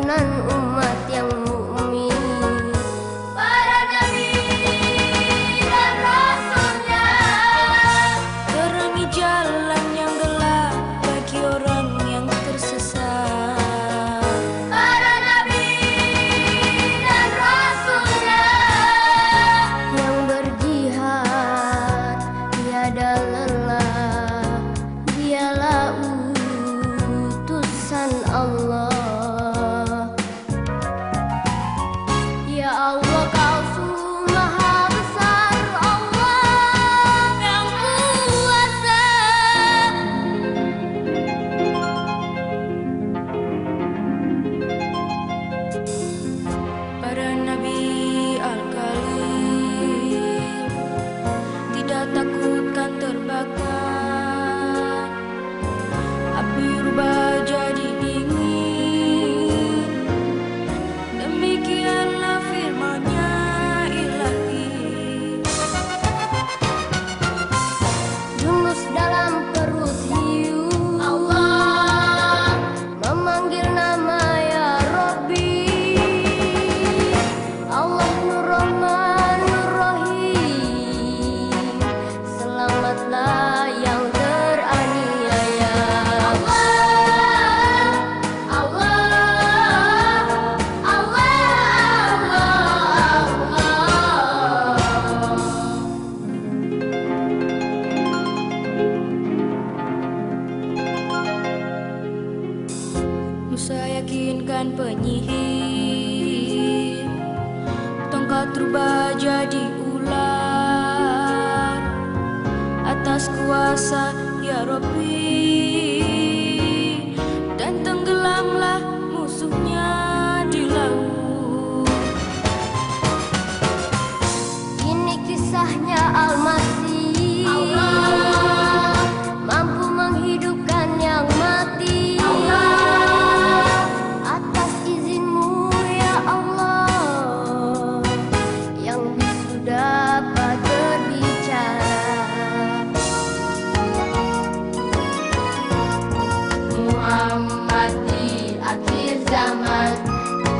tuntunan umat yang mukmin. Para nabi dan rasulnya terangi jalan yang gelap bagi orang yang tersesat. Para nabi dan rasulnya yang berjihad tiada lelah, dialah utusan Allah. Ya Allah, Kau sungguh maha besar, Allah yang kuasa. Para nabi al-Kalim tidak takutkan terbakar, api rubah jadi dingin. Demikianlah firman-Nya Ilahi. Yunus dalam perut hiu, Allah memanggil nama ya Rabbi. Allah Nur Rahman Nur Rahim, selamatlah yang teraniaya. Allah, Allah, Allah, Allah. Musa yakinkan penyihir, tongkat rubah jadi ular. Atas kuasa ya Rabbi, dan tenggelamlah musuhnya di laut. Ini kisahnya Al-Masih, Allah mampu menghidupkan yang mati. Allah atas izin-Mu ya Allah, yang bisu dapat berbicara. Muhammad di akhir zaman,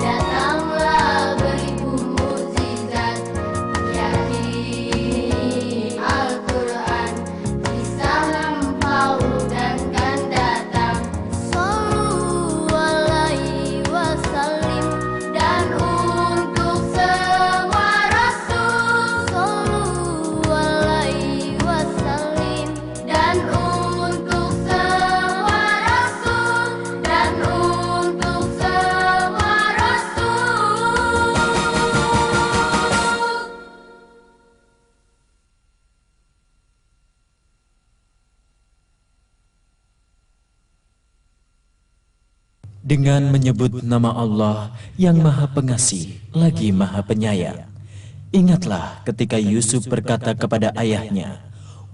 datanglah beribu mukjizat, yakni Al-Quran, kisah lampau dan kan datang. Sallu alaihi wasallim, dan untuk semua rasul. Sallu alaihi wasallim, dan untuk semua rasul, dan untuk semua rasul. Dengan menyebut nama Allah yang Maha Pengasih lagi Maha Penyayang. Ingatlah ketika Yusuf berkata kepada ayahnya,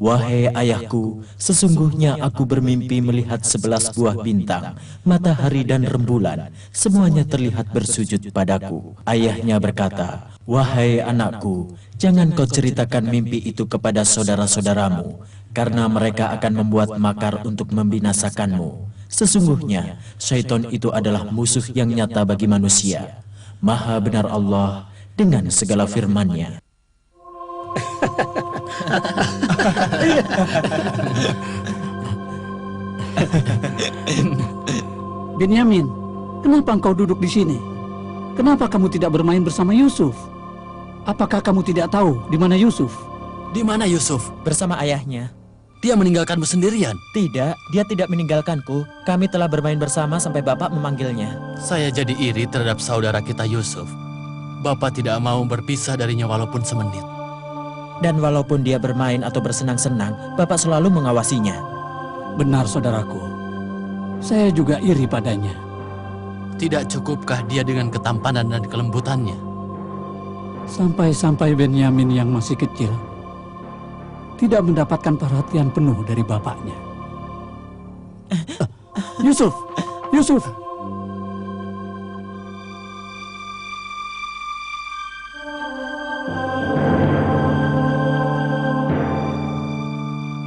"Wahai ayahku, sesungguhnya aku bermimpi melihat 11 buah bintang, matahari dan rembulan, semuanya terlihat bersujud padaku." Ayahnya berkata, "Wahai anakku, jangan kau ceritakan mimpi itu kepada saudara-saudaramu, karena mereka akan membuat makar untuk membinasakanmu. Sesungguhnya syaitan itu adalah musuh yang nyata bagi manusia. Maha benar Allah dengan segala firman-Nya." Benyamin, kenapa engkau duduk di sini? Kenapa kamu tidak bermain bersama Yusuf? Apakah kamu tidak tahu di mana Yusuf? Di mana Yusuf? Bersama ayahnya. Dia meninggalkanmu sendirian. Tidak, dia tidak meninggalkanku. Kami telah bermain bersama sampai Bapak memanggilnya. Saya jadi iri terhadap saudara kita Yusuf. Bapak tidak mau berpisah darinya walaupun semenit. Dan walaupun dia bermain atau bersenang-senang, Bapak selalu mengawasinya. Benar, saudaraku. Saya juga iri padanya. Tidak cukupkah dia dengan ketampanan dan kelembutannya? Sampai-sampai Benyamin yang masih kecil tidak mendapatkan perhatian penuh dari bapaknya. Yusuf, Yusuf.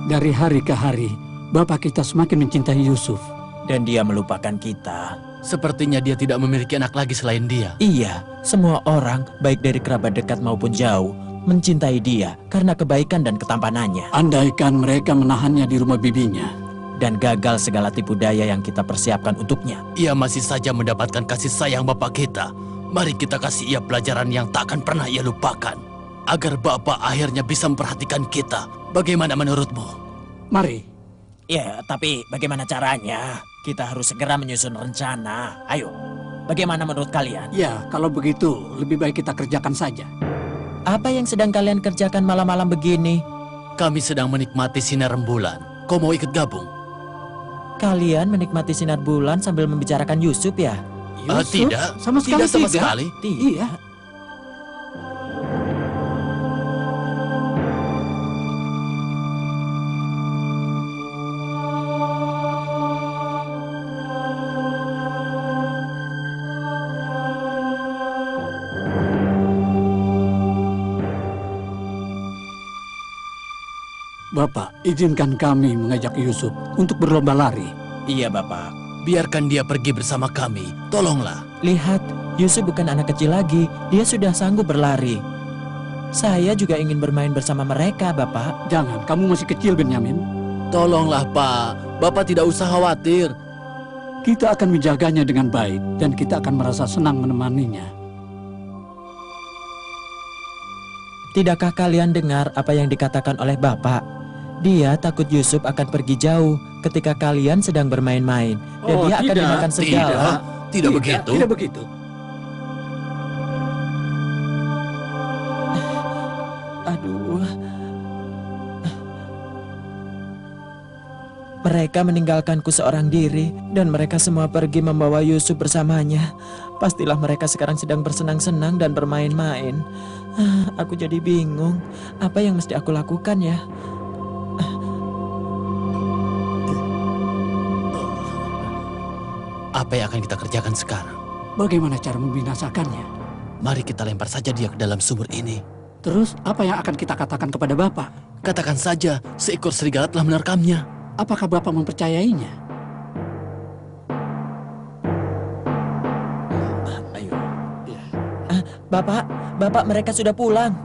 Dari hari ke hari, bapak kita semakin mencintai Yusuf. Dan dia melupakan kita. Sepertinya dia tidak memiliki anak lagi selain dia. Iya, semua orang, baik dari kerabat dekat maupun jauh, mencintai dia karena kebaikan dan ketampanannya. Andaikan mereka menahannya di rumah bibinya. Dan gagal segala tipu daya yang kita persiapkan untuknya. Ia masih saja mendapatkan kasih sayang Bapak kita. Mari kita kasih ia pelajaran yang takkan pernah ia lupakan. Agar Bapak akhirnya bisa memperhatikan kita. Bagaimana menurutmu? Mari. Ya, tapi bagaimana caranya? Kita harus segera menyusun rencana. Ayo, bagaimana menurut kalian? Ya, kalau begitu lebih baik kita kerjakan saja. Apa yang sedang kalian kerjakan malam-malam begini? Kami sedang menikmati sinar rembulan. Kau mau ikut gabung? Kalian menikmati sinar bulan sambil membicarakan Yusuf ya? Yusuf? Tidak, Sama sekali tidak sama tidak. sekali. Iya. Bapak, izinkan kami mengajak Yusuf untuk berlomba lari. Iya, Bapak. Biarkan dia pergi bersama kami. Tolonglah. Lihat, Yusuf bukan anak kecil lagi. Dia sudah sanggup berlari. Saya juga ingin bermain bersama mereka, Bapak. Jangan, kamu masih kecil, Benyamin. Tolonglah, Pak. Bapak tidak usah khawatir. Kita akan menjaganya dengan baik dan kita akan merasa senang menemaninya. Tidakkah kalian dengar apa yang dikatakan oleh Bapak? Dia takut Yusuf akan pergi jauh ketika kalian sedang bermain-main. Dan Oh, dia akan tidak, dimakan segala. Tidak begitu. Tidak begitu. Aduh. Mereka meninggalkanku seorang diri dan mereka semua pergi membawa Yusuf bersamanya. Pastilah mereka sekarang sedang bersenang-senang dan bermain-main. Aku jadi bingung. Apa yang mesti aku lakukan ya? Apa yang akan kita kerjakan sekarang? Bagaimana cara membinasakannya? Mari kita lempar saja dia ke dalam sumur ini. Terus apa yang akan kita katakan kepada Bapak? Katakan saja, seekor serigala telah menerkamnya. Apakah Bapak mempercayainya? Ayo. Bapak, mereka sudah pulang.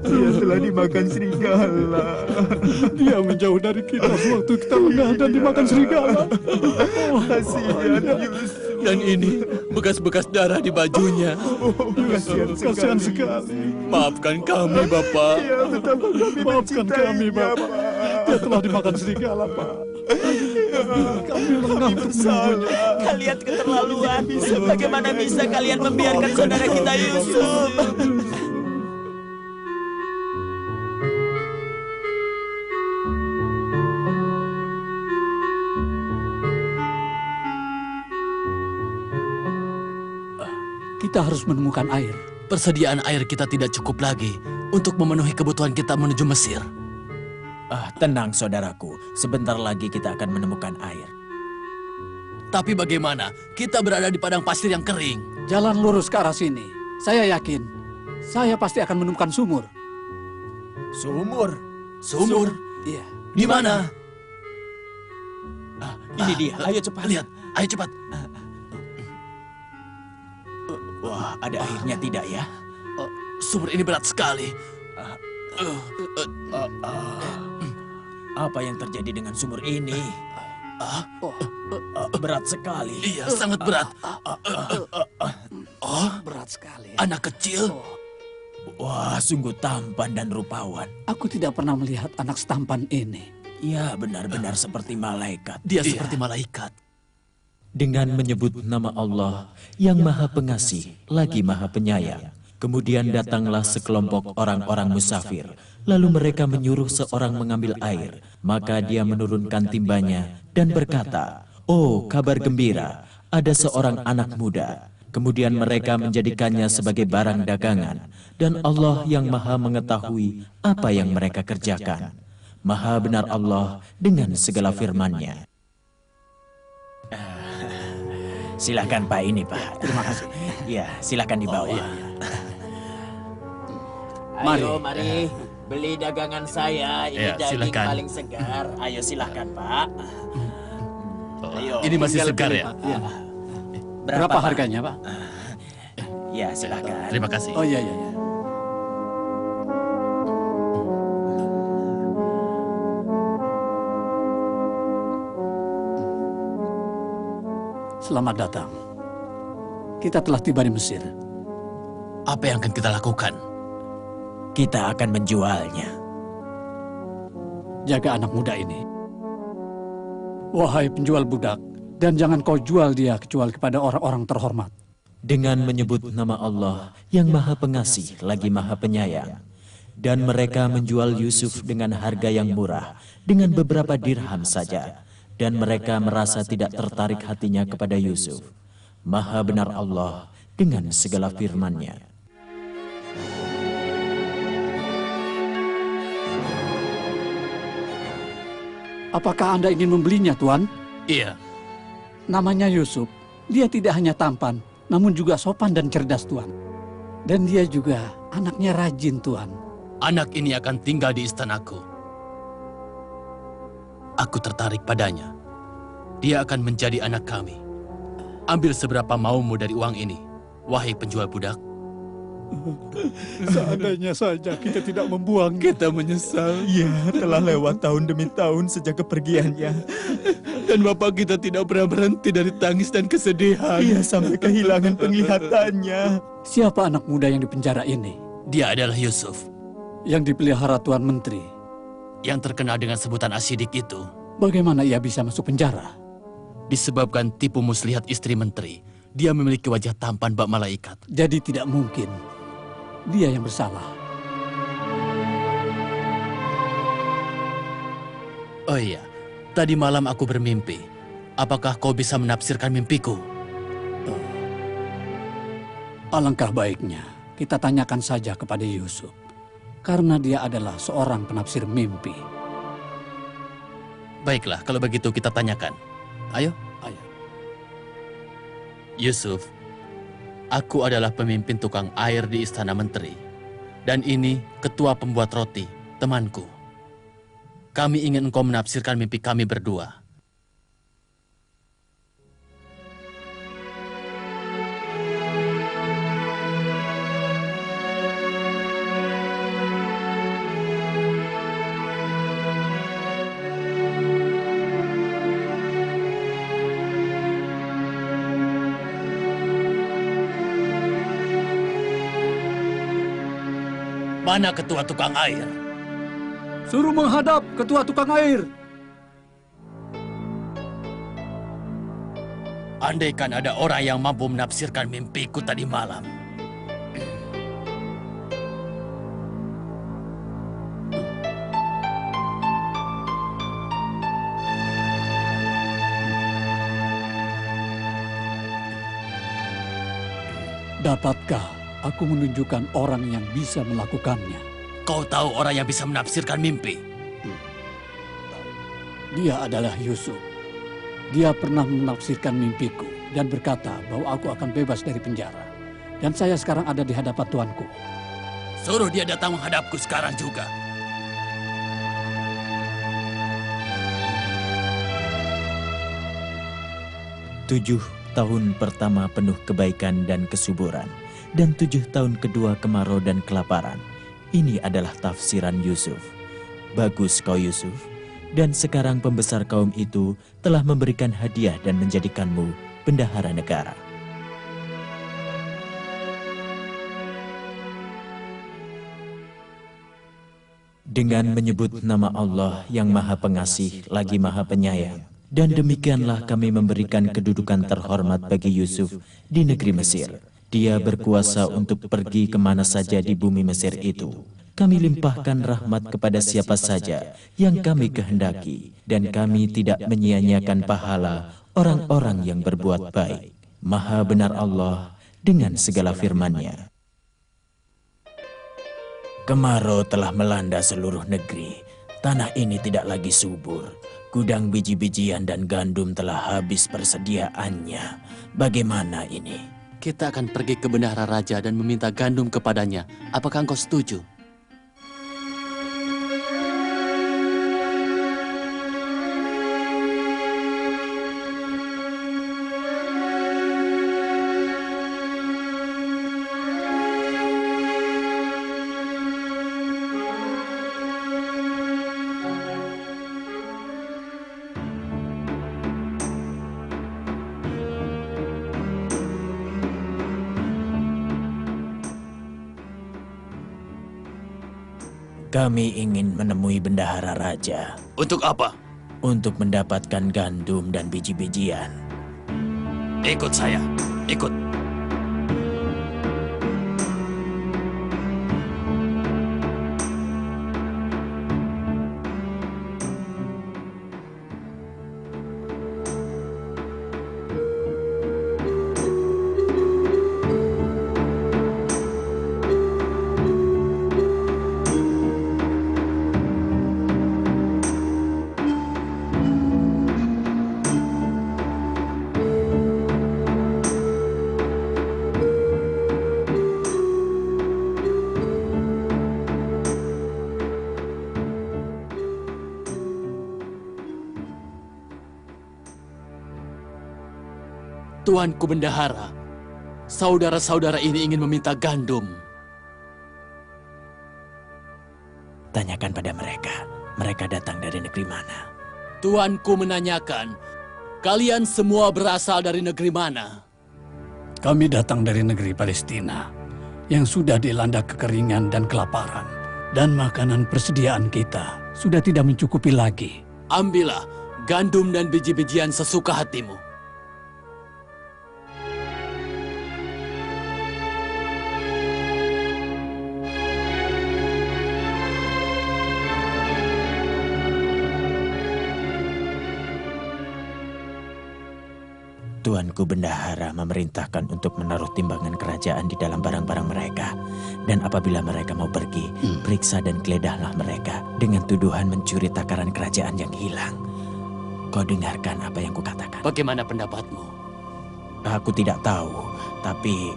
Dia telah dimakan serigala. Dia menjauh dari kita sewaktu kita lengah dan dimakan serigala. Kasihan Yusuf. Dan ini bekas-bekas darah di bajunya. Kasihan sekali. Maafkan kami, Bapak. Ya, betapa kami Maafkan kami, mencintainya, Bapak. Dia telah dimakan serigala, Pak. Kami lengah untuk menunggunya. Kalian keterlaluan. Bagaimana bisa kalian membiarkan saudara kita Yusuf? Kita harus menemukan air. Persediaan air kita tidak cukup lagi untuk memenuhi kebutuhan kita menuju Mesir. Tenang saudaraku, sebentar lagi kita akan menemukan air. Tapi bagaimana? Kita berada di padang pasir yang kering. Jalan lurus ke arah sini. Saya yakin, saya pasti akan menemukan sumur. Sumur? Sumur? Iya. Di mana? Ini dia, ayo cepat. Lihat, ayo cepat. Wah, ada airnya tidak ya? Sumur ini berat sekali. Apa yang terjadi dengan sumur ini? Berat sekali. Iya, sangat berat. Berat sekali. Anak kecil. Wah, sungguh tampan dan rupawan. Aku tidak pernah melihat anak setampan ini. Ya, benar-benar seperti malaikat. Dia seperti malaikat. Dengan menyebut nama Allah yang Maha Pengasih lagi Maha Penyayang. Kemudian datanglah sekelompok orang-orang musafir. Lalu mereka menyuruh seorang mengambil air. Maka dia menurunkan timbanya dan berkata, "Oh, kabar gembira, ada seorang anak muda." Kemudian mereka menjadikannya sebagai barang dagangan. Dan Allah yang Maha mengetahui apa yang mereka kerjakan. Maha benar Allah dengan segala firman-Nya. Silakan Pak, ini Pak. Terima kasih. Ya, silakan dibawa. Mari. Ayo, mari. Beli dagangan saya, ini Ya, daging silakan. paling segar. Ayo silahkan, Pak. Oh, Ayo, ini masih Tinggal segar beli, ya? Pak. Ya. Berapa, Berapa Pak? harganya, Pak? Ya, silakan. Terima kasih. Oh iya, iya, iya. Selamat datang. Kita telah tiba di Mesir. Apa yang akan kita lakukan? Kita akan menjualnya. Jaga anak muda ini. Wahai penjual budak, dan jangan kau jual dia kecuali kepada orang-orang terhormat. Dengan menyebut nama Allah yang Maha Pengasih lagi Maha Penyayang. Dan mereka menjual Yusuf dengan harga yang murah, dengan beberapa dirham saja. Dan mereka merasa tidak tertarik hatinya kepada Yusuf. Maha benar Allah dengan segala firman-Nya. Apakah Anda ingin membelinya, Tuan? Iya, Namanya Yusuf. Dia tidak hanya tampan, namun juga sopan dan cerdas, Tuan. Dan dia juga anaknya rajin, Tuan. anak ini akan tinggal di istanaku. Aku tertarik padanya. Dia akan menjadi anak kami. Ambil seberapa maumu dari uang ini, wahai penjual budak. Seandainya saja kita tidak membuang. Kita menyesal. Ya, telah lewat tahun demi tahun sejak kepergiannya. Dan bapak kita tidak pernah berhenti dari tangis dan kesedihan. Ia sampai kehilangan penglihatannya. Siapa anak muda yang dipenjara ini? Dia adalah Yusuf, Yang dipelihara Tuan Menteri. yang terkenal dengan sebutan Asidik itu. Bagaimana ia bisa masuk penjara? Disebabkan tipu muslihat istri menteri. Dia memiliki wajah tampan bak malaikat. Jadi tidak mungkin dia yang bersalah. Oh iya, tadi malam aku bermimpi. Apakah kau bisa menafsirkan mimpiku? Alangkah baiknya kita tanyakan saja kepada Yusuf. Karena dia adalah seorang penafsir mimpi. Baiklah, kalau begitu kita tanyakan. Ayo. Ayo. Yusuf, aku adalah pemimpin tukang air di Istana Menteri. Dan ini ketua pembuat roti, temanku. Kami ingin engkau menafsirkan mimpi kami berdua. Mana ketua tukang air? Suruh menghadap ketua tukang air. Andaikan ada orang yang mampu menafsirkan mimpiku tadi malam. Dapatkah aku menunjukkan orang yang bisa melakukannya? Kau tahu orang yang bisa menafsirkan mimpi? Dia adalah Yusuf. Dia pernah menafsirkan mimpiku dan berkata bahwa aku akan bebas dari penjara. Dan saya sekarang ada di hadapan tuanku. Suruh dia datang menghadapku sekarang juga. Tujuh tahun pertama penuh kebaikan dan kesuburan, dan 7 tahun kedua kemarau dan kelaparan. Ini adalah tafsiran Yusuf. Bagus kau Yusuf, dan sekarang pembesar kaum itu telah memberikan hadiah dan menjadikanmu bendahara negara. Dengan menyebut nama Allah yang Maha Pengasih lagi Maha Penyayang, dan demikianlah kami memberikan kedudukan terhormat bagi Yusuf di negeri Mesir. Dia berkuasa untuk pergi kemana saja di bumi Mesir itu. Kami limpahkan rahmat kepada siapa saja yang kami kehendaki, dan kami tidak menyia-nyiakan pahala orang-orang yang berbuat baik. Maha benar Allah dengan segala firman-Nya. Kemarau telah melanda seluruh negeri. Tanah ini tidak lagi subur. Gudang biji-bijian dan gandum telah habis persediaannya. Bagaimana ini? Kita akan pergi ke bendahara raja dan meminta gandum kepadanya. Apakah engkau setuju? Kami ingin menemui bendahara raja Untuk apa? untuk mendapatkan gandum dan biji-bijian. Ikut saya. Ikut. Tuanku bendahara, saudara-saudara ini ingin meminta gandum. Tanyakan pada mereka, mereka datang dari negeri mana? Tuanku menanyakan, kalian semua berasal dari negeri mana? Kami datang dari negeri Palestina yang sudah dilanda kekeringan dan kelaparan. Dan makanan persediaan kita sudah tidak mencukupi lagi. Ambillah gandum dan biji-bijian sesuka hatimu. Tuanku bendahara memerintahkan untuk menaruh timbangan kerajaan di dalam barang-barang mereka. Dan apabila mereka mau pergi, periksa dan geledahlah mereka dengan tuduhan mencuri takaran kerajaan yang hilang. Kau dengarkan apa yang kukatakan? Bagaimana pendapatmu? Aku tidak tahu, tapi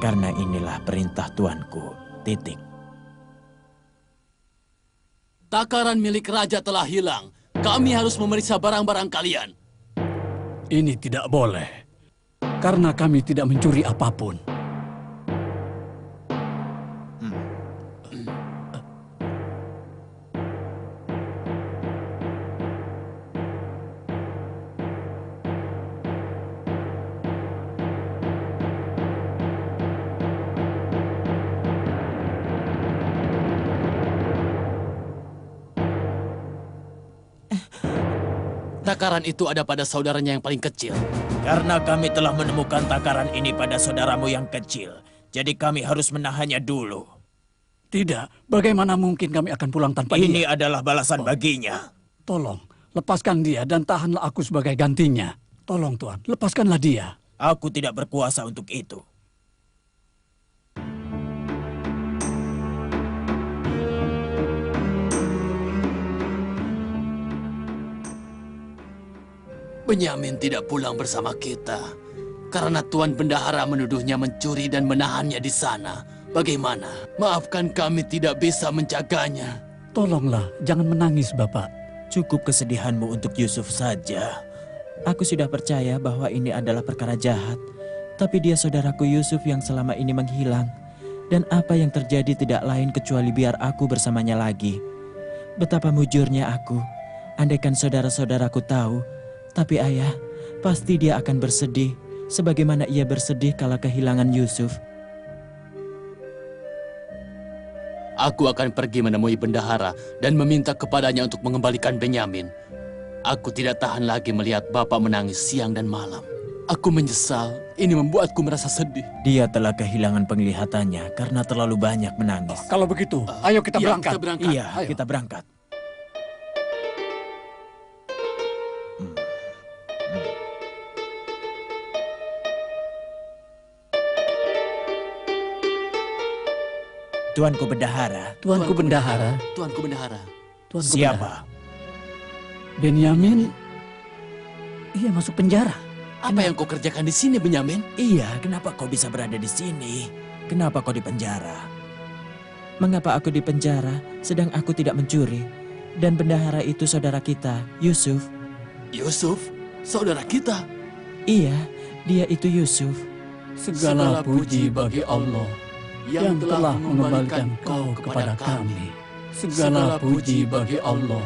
karena inilah perintah tuanku. Titik. Takaran milik raja telah hilang. Kami harus memeriksa barang-barang kalian. Ini tidak boleh, karena kami tidak mencuri apapun. Takaran itu ada pada saudaranya yang paling kecil. Karena kami telah menemukan takaran ini pada saudaramu yang kecil, jadi kami harus menahannya dulu. Tidak, bagaimana mungkin kami akan pulang tanpa Ini dia? adalah balasan baginya. Tolong, lepaskan dia dan tahanlah aku sebagai gantinya. Tolong Tuan, lepaskanlah dia. Aku tidak berkuasa untuk itu. Benyamin tidak pulang bersama kita karena Tuan Bendahara menuduhnya mencuri dan menahannya di sana. Bagaimana? Maafkan kami tidak bisa menjaganya. Tolonglah, jangan menangis Bapak. Cukup kesedihanmu untuk Yusuf saja. Aku sudah percaya bahwa ini adalah perkara jahat. Tapi dia saudaraku Yusuf yang selama ini menghilang. Dan apa yang terjadi tidak lain kecuali biar aku bersamanya lagi. Betapa mujurnya aku. Andaikan saudara-saudaraku tahu. Tapi ayah, pasti dia akan bersedih. Sebagaimana ia bersedih kala kehilangan Yusuf. Aku akan pergi menemui bendahara dan meminta kepadanya untuk mengembalikan Benyamin. Aku tidak tahan lagi melihat bapak menangis siang dan malam. Aku menyesal, ini membuatku merasa sedih. Dia telah kehilangan penglihatannya karena terlalu banyak menangis. Kalau begitu, ayo kita Iya, berangkat. kita berangkat. Iya, Ayo. kita berangkat. Tuanku bendahara, Tuanku bendahara, Tuanku bendahara. Tuanku siapa? bendahara. Benyamin, ia masuk penjara. Apa yang kau kerjakan di sini, Benyamin? Iya, kenapa kau bisa berada di sini? Kenapa kau di penjara? Mengapa aku di penjara sedang aku tidak mencuri? Dan bendahara itu saudara kita, Yusuf. Yusuf, saudara kita. Iya, dia itu Yusuf. Segala puji bagi Allah yang telah mengembalikan kau kepada kami. Segala puji bagi Allah.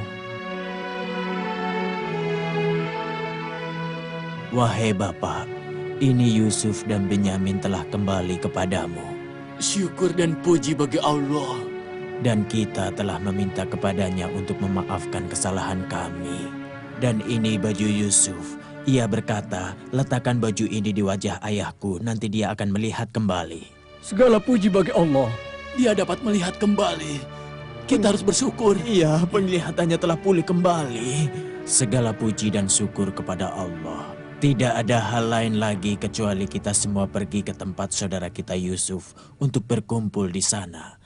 Wahai Bapa, ini Yusuf dan Benyamin telah kembali kepadamu. Syukur dan puji bagi Allah. Dan kita telah meminta kepadanya untuk memaafkan kesalahan kami. Dan ini baju Yusuf. Ia berkata, letakkan baju ini di wajah ayahku, nanti dia akan melihat kembali. Segala puji bagi Allah. Dia dapat melihat kembali. Kita harus bersyukur. Iya, penglihatannya telah pulih kembali. Segala puji dan syukur kepada Allah. Tidak ada hal lain lagi kecuali kita semua pergi ke tempat saudara kita Yusuf untuk berkumpul di sana.